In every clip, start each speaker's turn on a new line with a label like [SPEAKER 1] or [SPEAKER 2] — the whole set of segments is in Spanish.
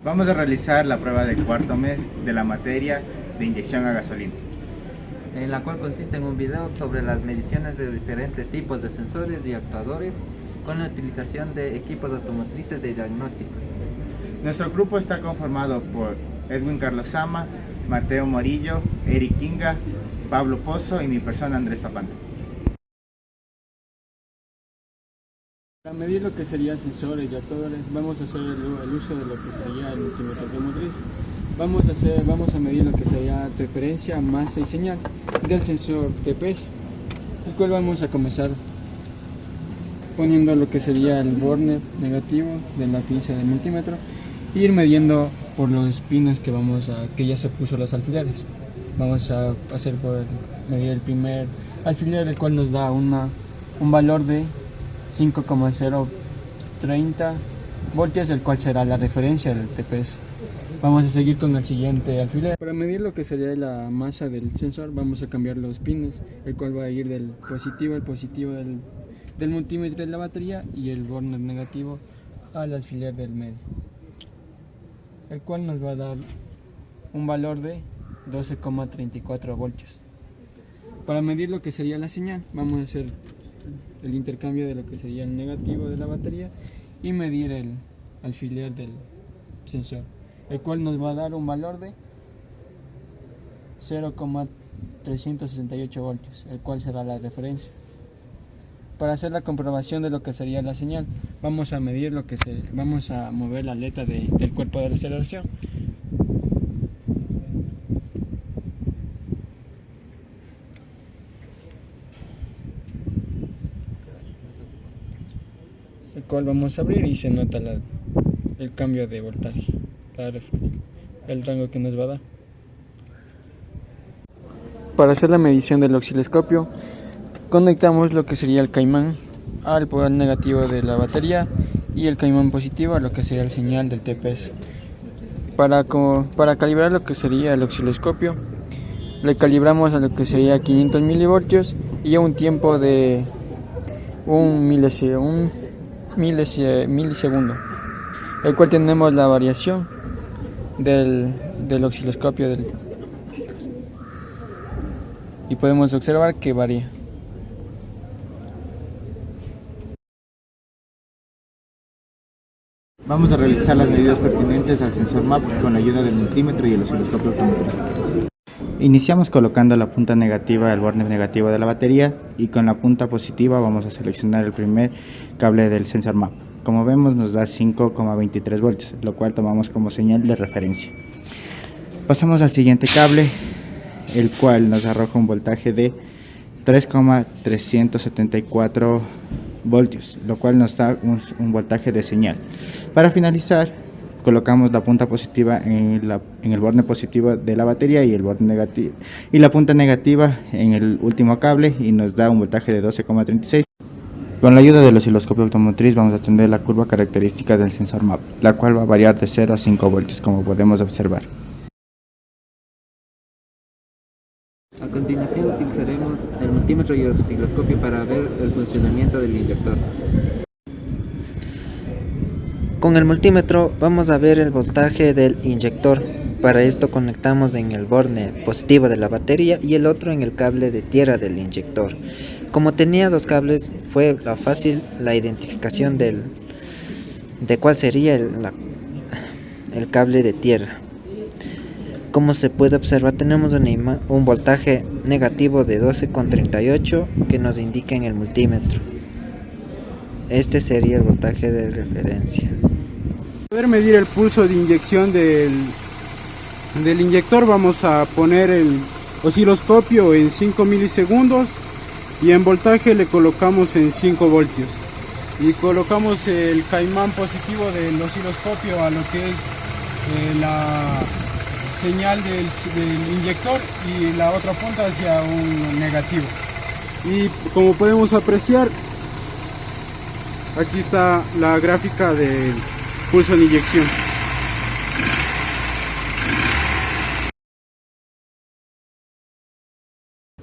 [SPEAKER 1] Vamos a realizar la prueba de cuarto mes de la materia de inyección a gasolina,
[SPEAKER 2] en la cual consiste en un video sobre las mediciones de diferentes tipos de sensores y actuadores con la utilización de equipos automotrices de diagnósticos.
[SPEAKER 1] Nuestro grupo está conformado por Edwin Carlos Sama, Mateo Morillo, Eric Kinga, Pablo Pozo y mi persona Andrés Papanta.
[SPEAKER 3] Para medir lo que serían sensores y actuadores, vamos a hacer el uso de lo que sería el multímetro automotriz. Vamos a medir lo que sería referencia, masa y señal del sensor TPS, el cual vamos a comenzar poniendo lo que sería el borne negativo de la pinza del multímetro e ir midiendo por los pines que ya se puso los alfileres. Vamos a medir el primer alfiler, el cual nos da un valor de 5,030 voltios, el cual será la referencia del TPS. Vamos a seguir con el siguiente alfiler. Para medir lo que sería la masa del sensor, vamos a cambiar los pines, el cual va a ir del positivo, el positivo del multímetro de la batería, y el borne negativo al alfiler del medio, el cual nos va a dar un valor de 12,34 voltios. Para medir lo que sería la señal, vamos a hacer el intercambio de lo que sería el negativo de la batería y medir el alfiler del sensor, el cual nos va a dar un valor de 0,368 voltios, el cual será la referencia. Para hacer la comprobación de lo que sería la señal, vamos a mover la aleta del cuerpo de aceleración. El cual vamos a abrir y se nota el cambio de voltaje, el rango que nos va a dar. Para hacer la medición del osciloscopio, conectamos lo que sería el caimán al polo negativo de la batería y el caimán positivo a lo que sería el señal del TPS. Para calibrar lo que sería el osciloscopio, le calibramos a lo que sería 500 milivoltios y a un tiempo de un milisegundo, el cual tenemos la variación del osciloscopio y podemos observar que varía.
[SPEAKER 1] Vamos a realizar las medidas pertinentes al sensor MAP con la ayuda del multímetro y el osciloscopio automotriz. Iniciamos colocando la punta negativa del borne negativo de la batería y con la punta positiva vamos a seleccionar el primer cable del sensor MAP. Como vemos nos da 5,23 voltios, lo cual tomamos como señal de referencia. Pasamos al siguiente cable, el cual nos arroja un voltaje de 3,374 voltios, lo cual nos da un voltaje de señal. Para finalizar, colocamos la punta positiva en el borne positivo de la batería y la punta negativa en el último cable y nos da un voltaje de 12,36. Con la ayuda del osciloscopio automotriz vamos a tener la curva característica del sensor MAP, la cual va a variar de 0 a 5 voltios, como podemos observar.
[SPEAKER 2] A continuación utilizaremos el multímetro y el osciloscopio para ver el funcionamiento del inyector.
[SPEAKER 4] Con el multímetro vamos a ver el voltaje del inyector. Para esto conectamos en el borne positivo de la batería y el otro en el cable de tierra del inyector. Como tenía dos cables, fue fácil la identificación de cuál sería el cable de tierra. Como se puede observar, tenemos un voltaje negativo de 12,38 que nos indica en el multímetro. Este sería el voltaje de referencia.
[SPEAKER 3] Para poder medir el pulso de inyección del inyector, vamos a poner el osciloscopio en 5 milisegundos y en voltaje le colocamos en 5 voltios. Y colocamos el caimán positivo del osciloscopio a lo que es la señal del inyector y la otra punta hacia un negativo. Y como podemos apreciar, aquí está la gráfica del pulso de inyección.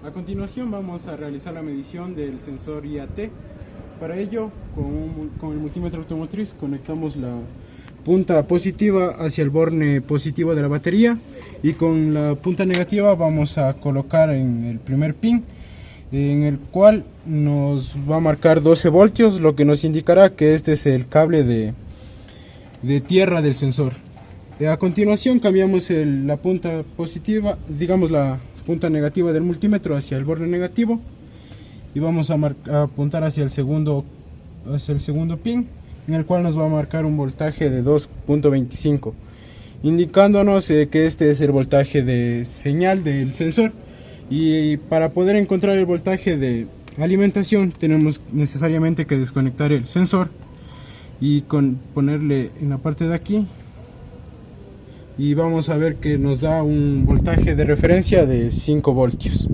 [SPEAKER 3] A continuación vamos a realizar la medición del sensor IAT. Para ello, con el multímetro automotriz conectamos la punta positiva hacia el borne positivo de la batería, y con la punta negativa vamos a colocar en el primer pin, en el cual nos va a marcar 12 voltios, lo que nos indicará que este es el cable de tierra del sensor. A continuación cambiamos la punta positiva, digamos la punta negativa del multímetro hacia el borde negativo, y vamos a apuntar hacia el segundo pin, en el cual nos va a marcar un voltaje de 2.25, indicándonos que este es el voltaje de señal del sensor. Y para poder encontrar el voltaje de alimentación tenemos necesariamente que desconectar el sensor y ponerle en la parte de aquí, y vamos a ver que nos da un voltaje de referencia de 5 voltios.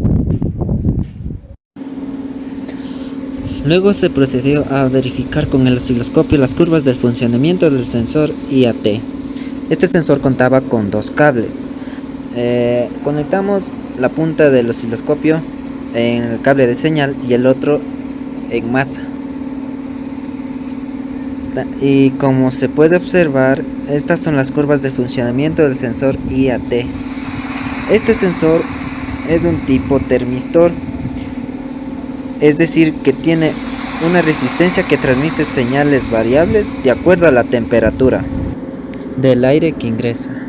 [SPEAKER 4] Luego se procedió a verificar con el osciloscopio las curvas del funcionamiento del sensor IAT. Este sensor contaba con 2 cables. Conectamos la punta del osciloscopio en el cable de señal y el otro en masa. Y como se puede observar, estas son las curvas de funcionamiento del sensor IAT. Este sensor es un tipo termistor, es decir, que tiene una resistencia que transmite señales variables de acuerdo a la temperatura del aire que ingresa.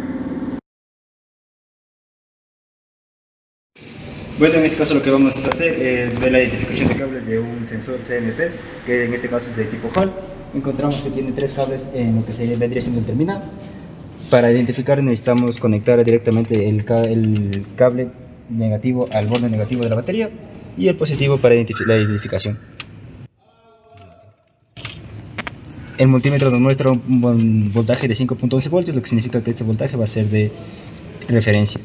[SPEAKER 1] Bueno, en este caso lo que vamos a hacer es ver la identificación de cables de un sensor CMP, que en este caso es de tipo Hall. Encontramos que tiene 3 cables en lo que vendría siendo el terminal. Para identificar necesitamos conectar directamente el cable negativo al borde negativo de la batería y el positivo para la identificación. El multímetro nos muestra un voltaje de 5.11 voltios, lo que significa que este voltaje va a ser de referencia.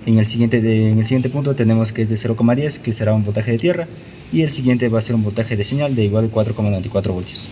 [SPEAKER 1] En el siguiente punto tenemos que es de 0,10, que será un voltaje de tierra, y el siguiente va a ser un voltaje de señal de igual 4,94 voltios.